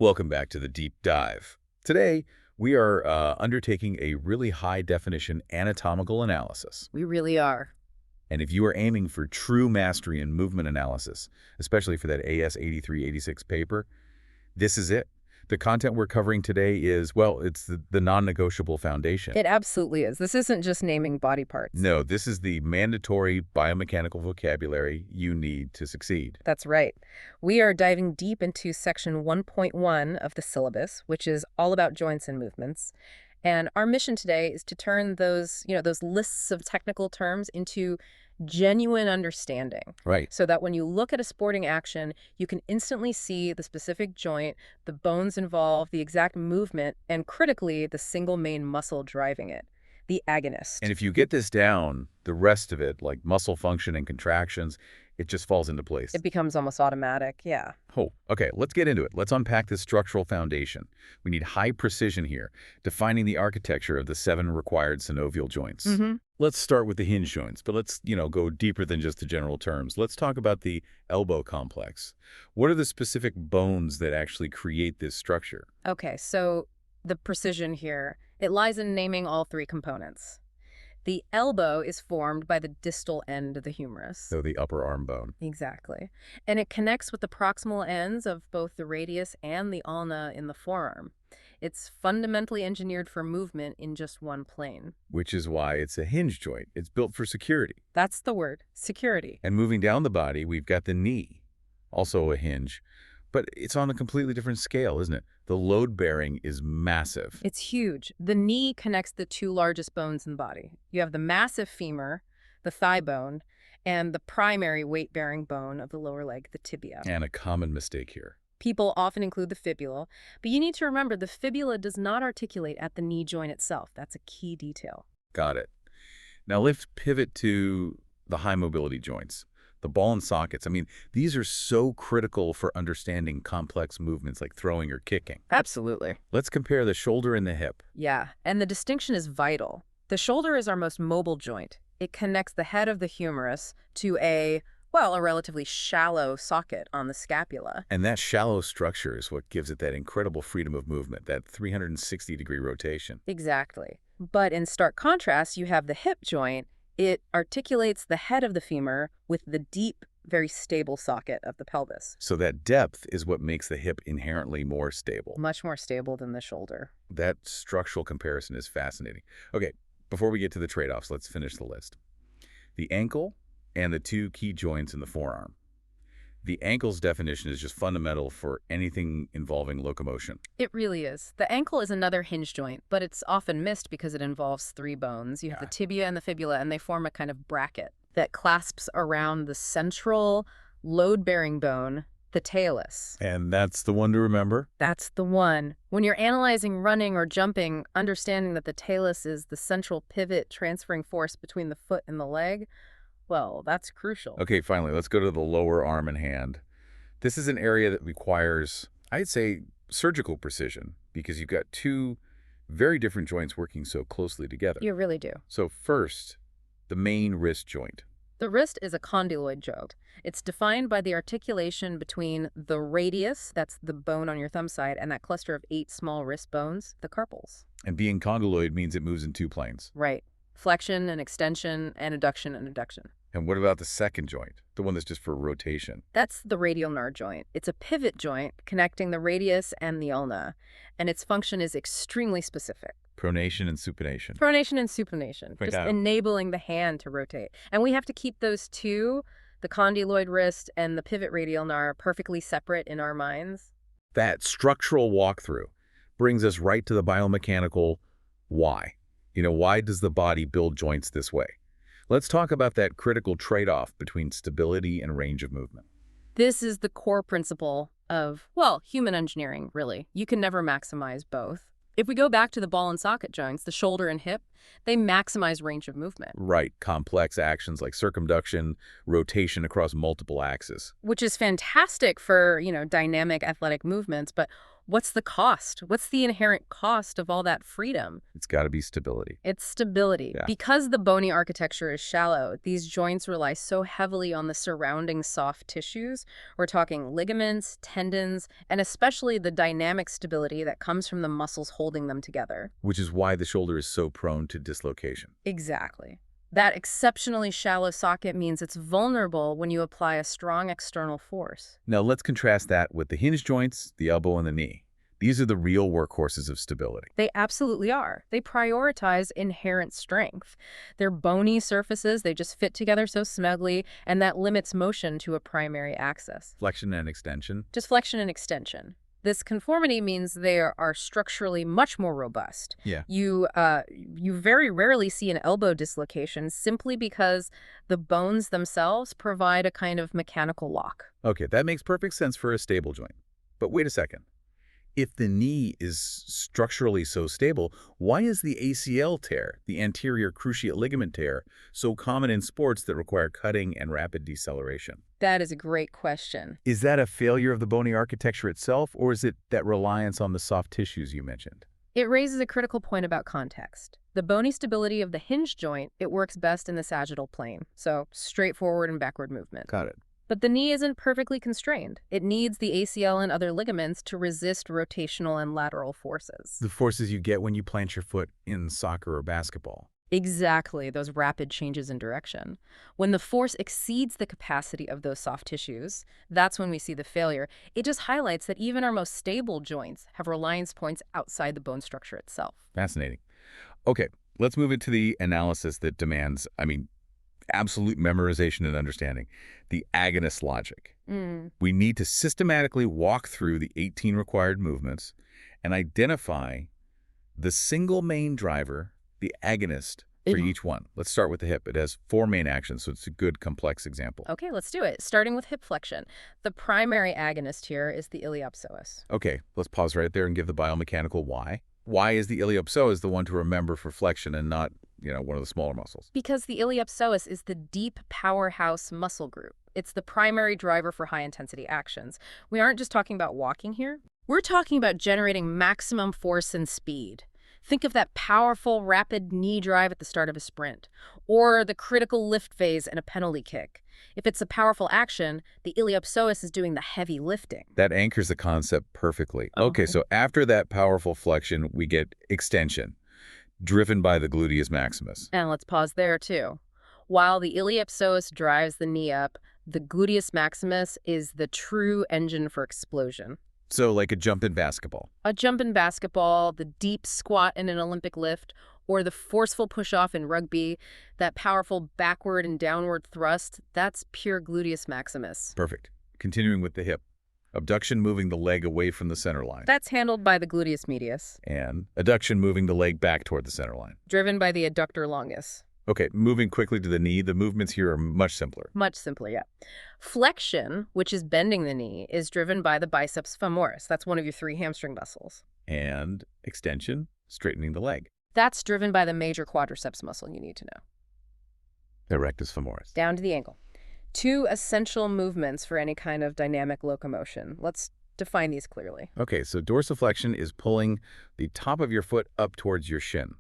Welcome back to the Deep Dive. Today, we are undertaking a really high-definition anatomical analysis. We really are. And if you are aiming for true mastery in movement analysis, especially for that AS 8386 paper, this is it. The content we're covering today is, well, it's the non-negotiable foundation. It absolutely is. This isn't just naming body parts. No, this is the mandatory biomechanical vocabulary you need to succeed. That's right. We are diving deep into section 1.1 of the syllabus, which is all about joints and movements. And our mission today is to turn those lists of technical terms into genuine understanding. Right. So that when you look at a sporting action, you can instantly see the specific joint, the bones involved, the exact movement, and critically, the single main muscle driving it, the agonist. And if you get this down, the rest of it, like muscle function and contractions, it just falls into place. It becomes almost automatic, yeah. Oh, okay, let's get into it. Let's unpack this structural foundation. We need high precision here, defining the architecture of the 7 required synovial joints. Let's start with the hinge joints, but let's, go deeper than just the general terms. Let's talk about the elbow complex. What are the specific bones that actually create this structure? Okay, so the precision here, it lies in naming all 3 components. The elbow is formed by the distal end of the humerus. So the upper arm bone. Exactly. And it connects with the proximal ends of both the radius and the ulna in the forearm. It's fundamentally engineered for movement in just one plane. Which is why it's a hinge joint. It's built for security. That's the word, security. And moving down the body, we've got the knee, also a hinge. But it's on a completely different scale, isn't it? The load bearing is massive. It's huge. The knee connects the 2 largest bones in the body. You have the massive femur, the thigh bone, and the primary weight-bearing bone of the lower leg, the tibia. And a common mistake here. People often include the fibula, but you need to remember the fibula does not articulate at the knee joint itself. That's a key detail. Got it. Now let's pivot to the high mobility joints. The ball and sockets. I mean, these are so critical for understanding complex movements like throwing or kicking. Absolutely. Let's compare the shoulder and the hip. Yeah, and the distinction is vital. The shoulder is our most mobile joint. It connects the head of the humerus to a relatively shallow socket on the scapula. And that shallow structure is what gives it that incredible freedom of movement, that 360-degree rotation. Exactly. But in stark contrast, you have the hip joint. It articulates the head of the femur with the deep, very stable socket of the pelvis. So that depth is what makes the hip inherently more stable. Much more stable than the shoulder. That structural comparison is fascinating. Okay, before we get to the trade-offs, let's finish the list. The ankle and the 2 key joints in the forearm. The ankle's definition is just fundamental for anything involving locomotion. It really is. The ankle is another hinge joint, but it's often missed because it involves 3 bones. You have the tibia and the fibula, and they form a kind of bracket that clasps around the central load-bearing bone, the talus. And that's the one to remember? That's the one. When you're analyzing running or jumping, understanding that the talus is the central pivot transferring force between the foot and the leg, well, that's crucial. Okay, finally, let's go to the lower arm and hand. This is an area that requires, I'd say, surgical precision because you've got 2 very different joints working so closely together. You really do. So first, the main wrist joint. The wrist is a condyloid joint. It's defined by the articulation between the radius, that's the bone on your thumb side, and that cluster of 8 small wrist bones, the carpals. And being condyloid means it moves in 2 planes. Right. Flexion and extension and adduction and adduction. And what about the second joint, the one that's just for rotation? That's the radial narr joint. It's a pivot joint connecting the radius and the ulna, and its function is extremely specific. Pronation and supination. Pronation and supination, Right just out. enabling the hand to rotate. And we have to keep those 2, the condyloid wrist and the pivot radial narr, perfectly separate in our minds. That structural walkthrough brings us right to the biomechanical why. Why does the body build joints this way? Let's talk about that critical trade-off between stability and range of movement. This is the core principle of, human engineering, really. You can never maximize both. If we go back to the ball and socket joints, the shoulder and hip, They maximize range of movement. Right, complex actions like circumduction, rotation across multiple axes. Which is fantastic for, dynamic athletic movements, but what's the cost? What's the inherent cost of all that freedom? It's got to be stability. It's stability. Yeah. Because the bony architecture is shallow, these joints rely so heavily on the surrounding soft tissues. We're talking ligaments, tendons, and especially the dynamic stability that comes from the muscles holding them together. Which is why the shoulder is so prone to dislocation. Exactly. That exceptionally shallow socket means it's vulnerable when you apply a strong external force. Now let's contrast that with the hinge joints, the elbow, and the knee. These are the real workhorses of stability. They absolutely are. They prioritize inherent strength. They're bony surfaces, they just fit together so snugly, and that limits motion to a primary axis. Flexion and extension. Just flexion and extension. This conformity means they are structurally much more robust. Yeah. You very rarely see an elbow dislocation simply because the bones themselves provide a kind of mechanical lock. Okay, that makes perfect sense for a stable joint. But wait a second. If the knee is structurally so stable, why is the ACL tear, the anterior cruciate ligament tear, so common in sports that require cutting and rapid deceleration? That is a great question. Is that a failure of the bony architecture itself, or is it that reliance on the soft tissues you mentioned? It raises a critical point about context. The bony stability of the hinge joint, it works best in the sagittal plane, so straightforward and backward movement. Got it. But the knee isn't perfectly constrained. It needs the ACL and other ligaments to resist rotational and lateral forces. The forces you get when you plant your foot in soccer or basketball. Exactly, those rapid changes in direction. When the force exceeds the capacity of those soft tissues, that's when we see the failure. It just highlights that even our most stable joints have reliance points outside the bone structure itself. Fascinating. Okay, let's move into the analysis that demands, absolute memorization and understanding, the agonist logic. We need to systematically walk through the 18 required movements and identify the single main driver, the agonist, for each one. Let's start with the hip. It has 4 main actions, so it's a good complex example. Okay, let's do it. Starting with hip flexion. The primary agonist here is the iliopsoas. Okay, let's pause right there and give the biomechanical why. Why is the iliopsoas the one to remember for flexion and not, one of the smaller muscles? Because the iliopsoas is the deep powerhouse muscle group. It's the primary driver for high-intensity actions. We aren't just talking about walking here. We're talking about generating maximum force and speed. Think of that powerful, rapid knee drive at the start of a sprint, or the critical lift phase in a penalty kick. If it's a powerful action, the iliopsoas is doing the heavy lifting. That anchors the concept perfectly. Okay, so after that powerful flexion, we get extension, driven by the gluteus maximus. And let's pause there, too. While the iliopsoas drives the knee up, the gluteus maximus is the true engine for explosion. So like a jump in basketball. A jump in basketball, the deep squat in an Olympic lift, or the forceful push-off in rugby, that powerful backward and downward thrust, that's pure gluteus maximus. Perfect. Continuing with the hip. Abduction moving the leg away from the center line. That's handled by the gluteus medius. And adduction moving the leg back toward the center line. Driven by the adductor longus. Okay, moving quickly to the knee, the movements here are much simpler. Much simpler, yeah. Flexion, which is bending the knee, is driven by the biceps femoris. That's one of your 3 hamstring muscles. And extension, straightening the leg. That's driven by the major quadriceps muscle you need to know. Erectus femoris. Down to the ankle. 2 essential movements for any kind of dynamic locomotion. Let's define these clearly. Okay, so dorsiflexion is pulling the top of your foot up towards your shin.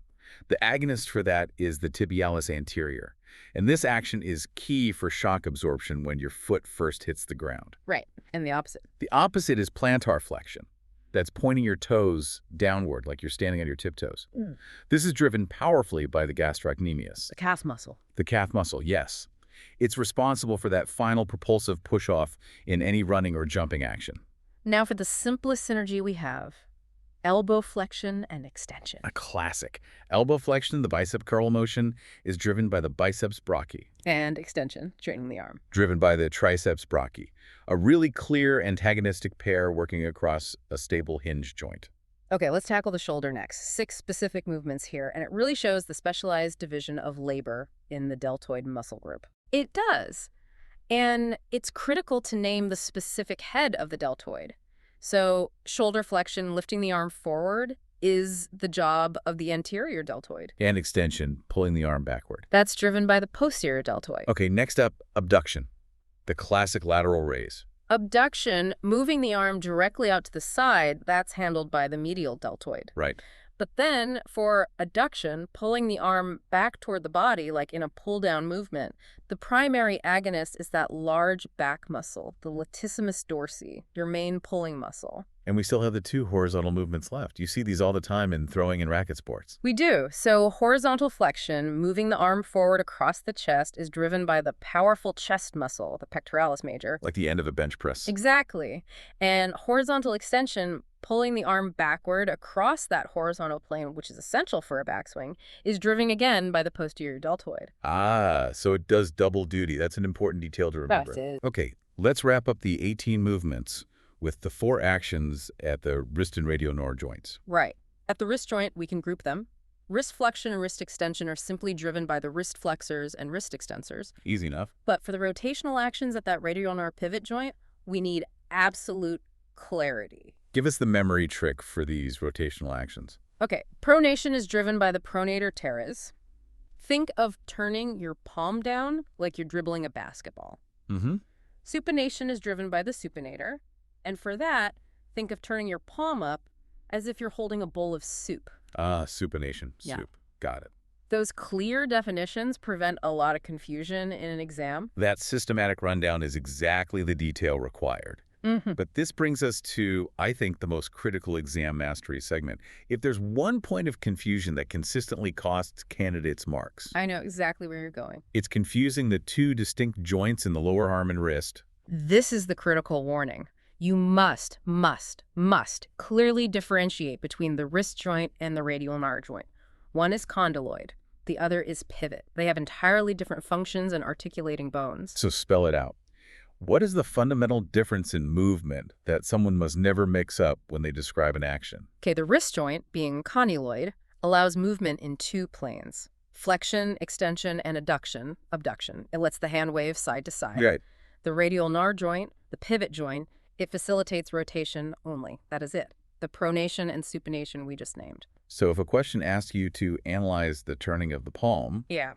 The agonist for that is the tibialis anterior. And this action is key for shock absorption when your foot first hits the ground. Right, and the opposite. The opposite is plantar flexion. That's pointing your toes downward like you're standing on your tiptoes. This is driven powerfully by the gastrocnemius. The calf muscle. The calf muscle, yes. It's responsible for that final propulsive push-off in any running or jumping action. Now for the simplest synergy we have. Elbow flexion and extension. A classic. Elbow flexion, the bicep curl motion, is driven by the biceps brachii. And extension, straightening the arm. Driven by the triceps brachii. A really clear antagonistic pair working across a stable hinge joint. Okay, let's tackle the shoulder next. 6 specific movements here, and it really shows the specialized division of labor in the deltoid muscle group. It does. And it's critical to name the specific head of the deltoid. So shoulder flexion, lifting the arm forward, is the job of the anterior deltoid. And extension, pulling the arm backward. That's driven by the posterior deltoid. Okay, next up, abduction, the classic lateral raise. Abduction, moving the arm directly out to the side, that's handled by the medial deltoid. Right. But then for adduction, pulling the arm back toward the body, like in a pull-down movement, the primary agonist is that large back muscle, the latissimus dorsi, your main pulling muscle. And we still have the two horizontal movements left. You see these all the time in throwing and racket sports. We do. So horizontal flexion, moving the arm forward across the chest, is driven by the powerful chest muscle, the pectoralis major. Like the end of a bench press. Exactly. And horizontal extension, pulling the arm backward across that horizontal plane, which is essential for a backswing, is driven again by the posterior deltoid. Ah, so it does double duty. That's an important detail to remember. That's it. Okay, let's wrap up the 18 movements with the 4 actions at the wrist and radial joints. Right. At the wrist joint, we can group them. Wrist flexion and wrist extension are simply driven by the wrist flexors and wrist extensors. Easy enough. But for the rotational actions at that radial pivot joint, we need absolute clarity. Give us the memory trick for these rotational actions. Okay, pronation is driven by the pronator teres. Think of turning your palm down like you're dribbling a basketball. Mm-hmm. Supination is driven by the supinator. And for that, think of turning your palm up as if you're holding a bowl of soup. Ah, supination. Yeah. Soup. Got it. Those clear definitions prevent a lot of confusion in an exam. That systematic rundown is exactly the detail required. Mm-hmm. But this brings us to, I think, the most critical exam mastery segment. If there's one point of confusion that consistently costs candidates marks, I know exactly where you're going. it's confusing the 2 distinct joints in the lower arm and wrist. This is the critical warning. You must clearly differentiate between the wrist joint and the radial joint. One is condyloid. The other is pivot. They have entirely different functions and articulating bones. So spell it out. What is the fundamental difference in movement that someone must never mix up when they describe an action? Okay, the wrist joint, being condyloid, allows movement in 2 planes. Flexion, extension, and abduction. It lets the hand wave side to side. Right. The radial joint, the pivot joint, it facilitates rotation only. That is it. The pronation and supination we just named. So if a question asks you to analyze the turning of the palm, Yeah.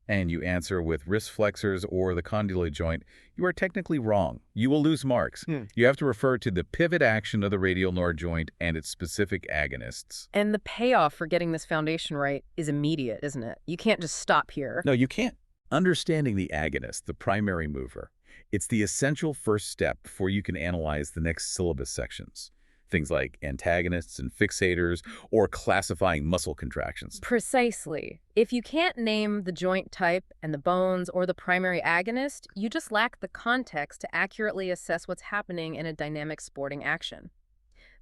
and you answer with wrist flexors or the condyloid joint, you are technically wrong. You will lose marks. You have to refer to the pivot action of the radial joint and its specific agonists. And the payoff for getting this foundation right is immediate, isn't it? You can't just stop here. No, you can't. Understanding the agonist, the primary mover, it's the essential first step before you can analyze the next syllabus sections. Things like antagonists and fixators, or classifying muscle contractions. Precisely. If you can't name the joint type and the bones or the primary agonist, you just lack the context to accurately assess what's happening in a dynamic sporting action.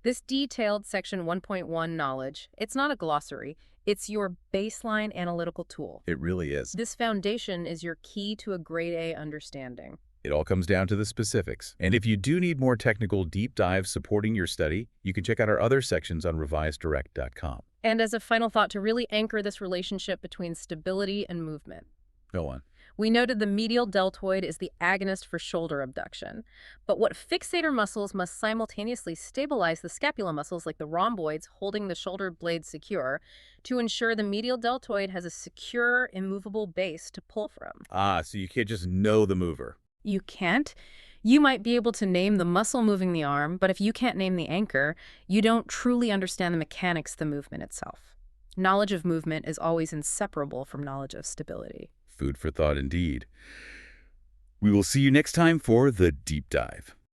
This detailed Section 1.1 knowledge, it's not a glossary, it's your baseline analytical tool. It really is. This foundation is your key to a grade A understanding. It all comes down to the specifics. And if you do need more technical deep dives supporting your study, you can check out our other sections on revisedirect.com. And as a final thought, to really anchor this relationship between stability and movement, Go on. we noted the medial deltoid is the agonist for shoulder abduction. But what fixator muscles must simultaneously stabilize the scapula muscles like the rhomboids holding the shoulder blades secure to ensure the medial deltoid has a secure, immovable base to pull from. Ah, so you can't just know the mover. You can't. You might be able to name the muscle moving the arm, but if you can't name the anchor, you don't truly understand the mechanics of the movement itself. Knowledge of movement is always inseparable from knowledge of stability. Food for thought indeed. We will see you next time for the deep dive.